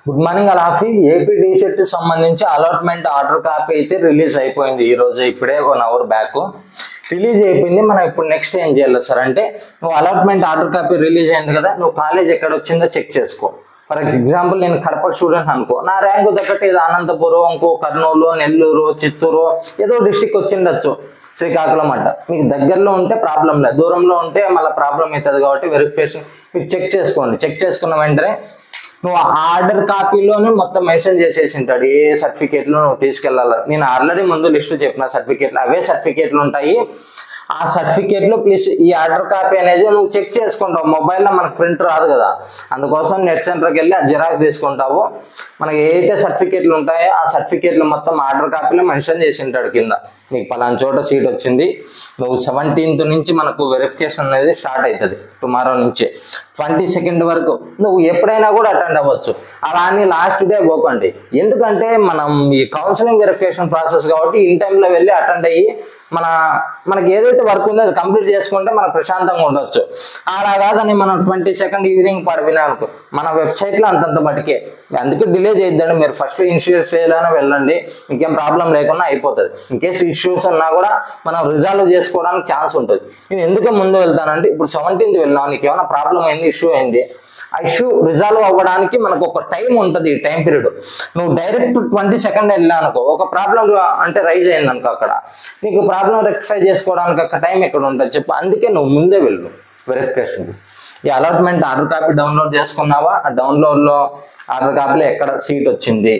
Good morning అలాఫీ. AP DEECET సంబంధించి allotment order copy అయితే రిలీజ్ అయిపోయింది. ఈ రోజు ఇప్పుడే 1 అవర్ బ్యాక్ రిలీజ్ అయిపోయింది. మనం ఇప్పుడు నెక్స్ట్ ఏం చేయాలి సార్ అంటే, నువ్వు అలాట్మెంట్ ఆర్డర్ కాపీ రిలీజ్ అయింది కదా, నువ్వు కాలేజ్ ఎక్కడ వచ్చిందో చెక్ చేసుకో. ఫర్ ఎగ్జాంపుల్ నేను కడప స్టూడెంట్ అనుకో, నా ర్యాంకు తగ్గట్టు ఇది అనంతపురం, ఇంకో కర్నూలు, నెల్లూరు, చిత్తూరు ఏదో డిస్టిక్ వచ్చిండొచ్చు, శ్రీకాకుళం అంట. మీకు దగ్గరలో ఉంటే ప్రాబ్లం లేదు, దూరంలో ఉంటే మళ్ళీ ప్రాబ్లం అవుతుంది. కాబట్టి వెరిఫికేషన్ మీరు చెక్ చేసుకోండి. చెక్ చేసుకున్న వెంటనే నువ్వు ఆర్డర్ కాపీలోనే మొత్తం మెన్షన్ చేసేసి ఉంటాడు ఏ సర్టిఫికేట్లు నువ్వు తీసుకెళ్ళాలి. నేను ఆల్రెడీ ముందు లిస్ట్ చెప్పిన సర్టిఫికేట్లు, అవే సర్టిఫికేట్లు ఉంటాయి. ఆ సర్టిఫికేట్లు ప్లస్ ఈ ఆర్డర్ కాపీ అనేది నువ్వు చెక్ చేసుకుంటావు. మొబైల్లో మనకు ప్రింట్ రాదు కదా, అందుకోసం నెట్ సెంటర్కి వెళ్ళి ఆ జిరాక్స్ తీసుకుంటావు. మనకి ఏదైతే సర్టిఫికేట్లు ఉంటాయో ఆ సర్టిఫికేట్లు మొత్తం ఆర్డర్ కాపీలో మెన్షన్ చేసి ఉంటాడు కింద. నీకు పలానా చోట సీట్ వచ్చింది, నువ్వు 17th నుంచి మనకు వెరిఫికేషన్ అనేది స్టార్ట్ అవుతుంది. టుమారో నుంచి 22nd వరకు నువ్వు ఎప్పుడైనా కూడా అటెండ్ అవ్వచ్చు. అలా అని లాస్ట్ డే పోకండి. ఎందుకంటే మనం ఈ కౌన్సిలింగ్ వెరిఫికేషన్ ప్రాసెస్ కాబట్టి ఇన్ టైంలో వెళ్ళి అటెండ్ అయ్యి మనకి ఏదైతే వర్క్ ఉందో అది కంప్లీట్ చేసుకుంటే మనం ప్రశాంతంగా ఉండొచ్చు. అలా కాదని మనం 22nd ఈవినింగ్ పడిపోయినా అనుకో, మన వెబ్సైట్లో అంతంత మటుకే. అందుకే డిలే చేయొద్దండి. మీరు ఫస్ట్ ఇన్సూరెన్స్ స్టేజ్లోనే వెళ్ళండి, ఇంకేం ప్రాబ్లం లేకుండా అయిపోతుంది. ఇన్కేస్ ఇష్యూస్ ఉన్నా కూడా మనం రిజాల్వ్ చేసుకోవడానికి ఛాన్స్ ఉంటుంది. నేను ఎందుకు ముందు వెళ్తానంటే, ఇప్పుడు 17th వెళ్ళాం, నీకు ఏమైనా ప్రాబ్లం అయింది, ఇష్యూ అయింది, ఆ ఇష్యూ రిజాల్వ్ అవ్వడానికి మనకు ఒక టైం ఉంటుంది, టైం పీరియడ్. నువ్వు డైరెక్ట్ 22nd వెళ్ళా అనుకో, ఒక ప్రాబ్లం అంటే రైజ్ అయింది అనుకో, అక్కడ నీకు ప్రాబ్లం రెక్టిఫై చేసుకోవడానికి ఒక టైం ఎక్కడ ఉంటుంది చెప్పు. అందుకే నువ్వు ముందే వెళ్ళు వెరిఫికేషన్కి. ఈ అలాట్మెంట్ ఆర్డర్ కాపీ డౌన్లోడ్ చేసుకున్నావా, ఆ డౌన్లోడ్లో ఆర్డర్ కాపీలో ఎక్కడ సీట్ వచ్చింది,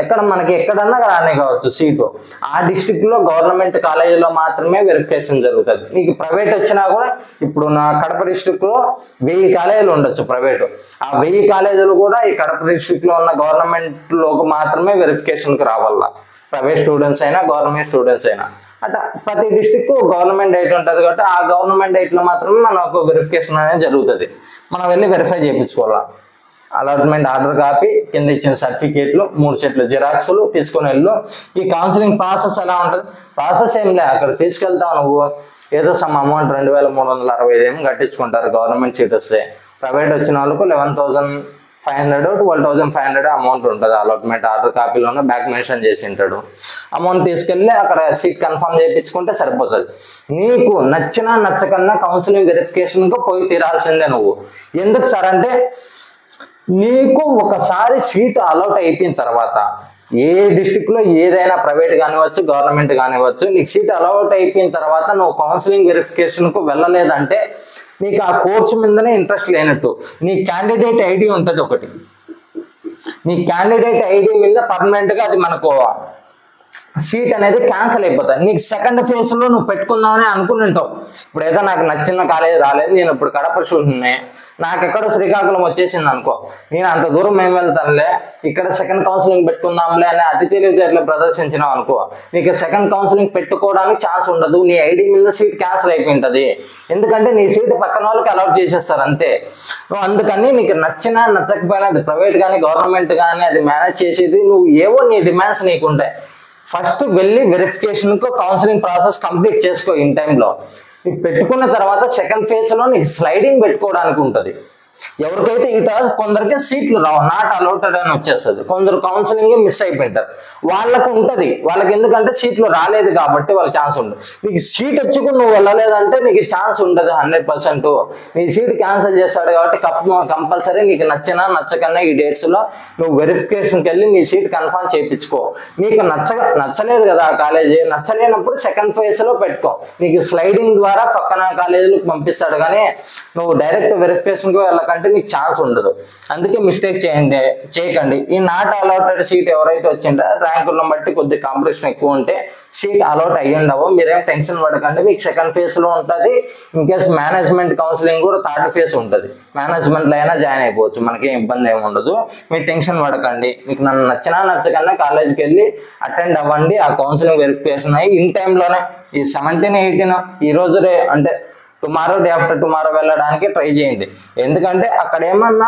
ఎక్కడ మనకి ఎక్కడన్నా రానే కావచ్చు సీటు, ఆ డిస్ట్రిక్ట్లో గవర్నమెంట్ కాలేజీలో మాత్రమే వెరిఫికేషన్ జరుగుతుంది. నీకు ప్రైవేట్ వచ్చినా కూడా, ఇప్పుడు నా కడప డిస్ట్రిక్ట్లో 1000 కాలేజీలు ఉండొచ్చు ప్రైవేటు. ఆ 1000 కాలేజీలు కూడా ఈ కడప డిస్ట్రిక్ట్లో ఉన్న గవర్నమెంట్లోకి మాత్రమే వెరిఫికేషన్కి రావాలా. ప్రైవేట్ స్టూడెంట్స్ అయినా గవర్నమెంట్ స్టూడెంట్స్ అయినా అట్లా ప్రతి డిస్ట్రిక్ట్ గవర్నమెంట్ డైట్ ఉంటుంది కాబట్టి ఆ గవర్నమెంట్ డైట్లో మాత్రమే మనకు వెరిఫికేషన్ అనేది జరుగుతుంది. మనం వెళ్ళి వెరిఫై చేయించుకోవాలా. అలాట్మెంట్ ఆర్డర్ కాపీ, కింద ఇచ్చిన సర్టిఫికేట్లు 3 సెట్లు జిరాక్స్లు తీసుకొని వెళ్ళు. ఈ కౌన్సిలింగ్ ప్రాసెస్ ఎలా ఉంటుంది? ప్రాసెస్ ఏం లే, అక్కడ తీసుకెళ్తావు నువ్వు, ఏదో సమ్ అమౌంట్ 2365 ఏమో కట్టించుకుంటారు గవర్నమెంట్ సీట్ వస్తే. ప్రైవేట్ వచ్చిన వాళ్ళకు 11,500 12,500 అమౌంట్ ఉంటుంది. అలాట్మెంట్ ఆర్డర్ కాపీలోనే బ్యాక్ మెన్షన్ చేసి ఉంటాడు. అమౌంట్ తీసుకెళ్ళి అక్కడ సీట్ కన్ఫర్మ్ చేయించుకుంటే సరిపోతుంది. నీకు నచ్చినా నచ్చకన్నా కౌన్సిలింగ్ వెరిఫికేషన్కి పోయి తీరాల్సిందే నువ్వు. ఎందుకు సార్ అంటే, నీకు ఒకసారి సీట్ అలాట్ అయిపోయిన తర్వాత ఏ డిస్ట్రిక్ట్లో ఏదైనా ప్రైవేట్ కానివచ్చు గవర్నమెంట్ కానివచ్చు, నీకు సీట్ అలాట్ అయిపోయిన తర్వాత నువ్వు కౌన్సిలింగ్ వెరిఫికేషన్కు వెళ్ళలేదంటే నీకు ఆ కోర్సు మీదనే ఇంట్రెస్ట్ లేనట్టు. నీ క్యాండిడేట్ ఐడి ఉంటుంది ఒకటి, నీ క్యాండిడేట్ ఐడి మీద పర్మనెంట్గా అది మనకు సీట్ అనేది క్యాన్సిల్ అయిపోతుంది. నీకు సెకండ్ ఫేజ్లో నువ్వు పెట్టుకుందామని అనుకుని ఉంటావు. ఇప్పుడు ఏదో నాకు నచ్చిన కాలేజ్ రాలేదు, నేను ఇప్పుడు కడప స్టూడెంట్ని, నాకు ఎక్కడో శ్రీకాకుళం వచ్చేసింది అనుకో, నేను అంత దూరం ఏం వెళ్తానులే, ఇక్కడ సెకండ్ కౌన్సిలింగ్ పెట్టుకుందాంలే అని అతి తెలివితేటలు ప్రదర్శించినావు అనుకో, నీకు సెకండ్ కౌన్సిలింగ్ పెట్టుకోవడానికి ఛాన్స్ ఉండదు. నీ ఐడి మీద సీట్ క్యాన్సిల్ అయిపోయింటుంది. ఎందుకంటే నీ సీట్ పక్కన వాళ్ళకి అలాట్ చేసేస్తారు అంతే. నువ్వు అందుకని నీకు నచ్చినా నచ్చకపోయినా, అది ప్రైవేట్ కానీ గవర్నమెంట్ కానీ అది మేనేజ్ చేసేది నువ్వు, ఏవో నీ డిమాండ్స్ నీకు ఉంటాయి. ఫస్ట్ వెళ్ళి వెరిఫికేషన్కు కౌన్సిలింగ్ ప్రాసెస్ కంప్లీట్ చేసుకో ఇన్ టైంలో. నీకు పెట్టుకున్న తర్వాత సెకండ్ ఫేజ్లో నీకు స్లైడింగ్ పెట్టుకోవడానికి ఉంటుంది. ఎవరికైతే ఇట కొందరికి సీట్లు రావు, నాట్ అలౌటెడ్ అని వచ్చేస్తుంది, కొందరు కౌన్సిలింగ్ మిస్ అయిపోయింటారు, వాళ్ళకు ఉంటుంది. వాళ్ళకి ఎందుకంటే సీట్లు రాలేదు కాబట్టి వాళ్ళకి ఛాన్స్ ఉండదు. నీకు సీట్ వచ్చి కూడా నువ్వు వెళ్ళలేదంటే నీకు ఛాన్స్ ఉండదు 100%. నీ సీట్ క్యాన్సిల్ చేస్తాడు కాబట్టి కంపల్సరీ నీకు నచ్చినా నచ్చకన్నా ఈ డేట్స్లో నువ్వు వెరిఫికేషన్కి వెళ్ళి నీ సీట్ కన్ఫర్మ్ చేయించుకో. నీకు నచ్చలేదు కదా ఆ కాలేజీ, నచ్చలేనప్పుడు సెకండ్ ఫేజ్లో పెట్టుకో. నీకు స్లైడింగ్ ద్వారా పక్కన కాలేజీలకు పంపిస్తాడు, కానీ నువ్వు డైరెక్ట్ వెరిఫికేషన్కి వెళ్ళకంటే నీకు ఛాన్స్ ఉండదు. అందుకే మిస్టేక్ చేయకండి. ఈ నాట్ అలాటెడ్ సీట్ ఎవరైతే వచ్చిందో ర్యాంకులను బట్టి కొద్ది కాంపిటీషన్ ఎక్కువ ఉంటే సీట్ అలాట్ అయ్యిండవో, మీరేం టెన్షన్ పడకండి. మీకు సెకండ్ ఫేజ్లో ఉంటుంది. ఇన్కేస్ మేనేజ్మెంట్ కౌన్సిలింగ్ కూడా 3rd ఫేజ్ ఉంటుంది. మేనేజ్మెంట్లో అయినా జాయిన్ అయిపోవచ్చు, మనకి ఇబ్బంది ఏమి ఉండదు. మీరు టెన్షన్ పడకండి. మీకు నన్ను నచ్చినా నచ్చకన్నా కాలేజ్కి వెళ్ళి అటెండ్ అవ్వండి. ఆ కౌన్సిలింగ్ వెరిఫికేషన్ అయ్యి ఇన్ టైంలోనే ఈ 17, 18 ఈ రోజు అంటే టుమారో డే ఆఫ్టర్ టుమారో వెళ్ళడానికి ట్రై చేయండి. ఎందుకంటే అక్కడ ఏమన్నా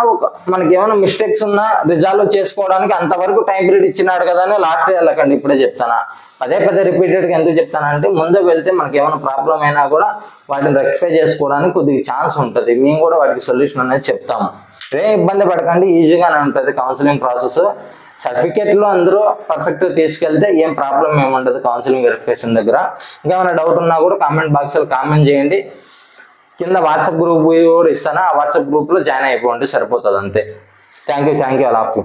మనకి ఏమైనా మిస్టేక్స్ ఉన్నా రిజాల్వ్ చేసుకోవడానికి అంతవరకు టైం పీరియడ్ ఇచ్చినాడు కదా అని లాస్ట్ వెళ్ళకండి. ఇప్పుడే చెప్తానా, పదే రిపీటెడ్గా ఎందుకు చెప్తానంటే ముందే వెళ్తే మనకి ఏమైనా ప్రాబ్లం అయినా కూడా వాటిని రెక్టిఫై చేసుకోవడానికి కొద్దిగా ఛాన్స్ ఉంటుంది. మేము కూడా వాటికి సొల్యూషన్ అనేది చెప్తాము. ఏం ఇబ్బంది పడకండి, ఈజీగానే ఉంటుంది కౌన్సిలింగ్ ప్రాసెస్. సర్టిఫికేట్లో అందరూ పర్ఫెక్ట్గా తీసుకెళ్తే ఏం ప్రాబ్లం ఏముండదు కౌన్సిలింగ్ వెరిఫికేషన్ దగ్గర. ఇంకా ఏమైనా డౌట్ ఉన్నా కూడా కామెంట్ బాక్స్లో కామెంట్ చేయండి. కింద వాట్సాప్ గ్రూప్ కూడా ఇస్తాను, ఆ వాట్సాప్ గ్రూప్లో జాయిన్ అయిపోండి, సరిపోతుంది అంతే. Thank you all of you.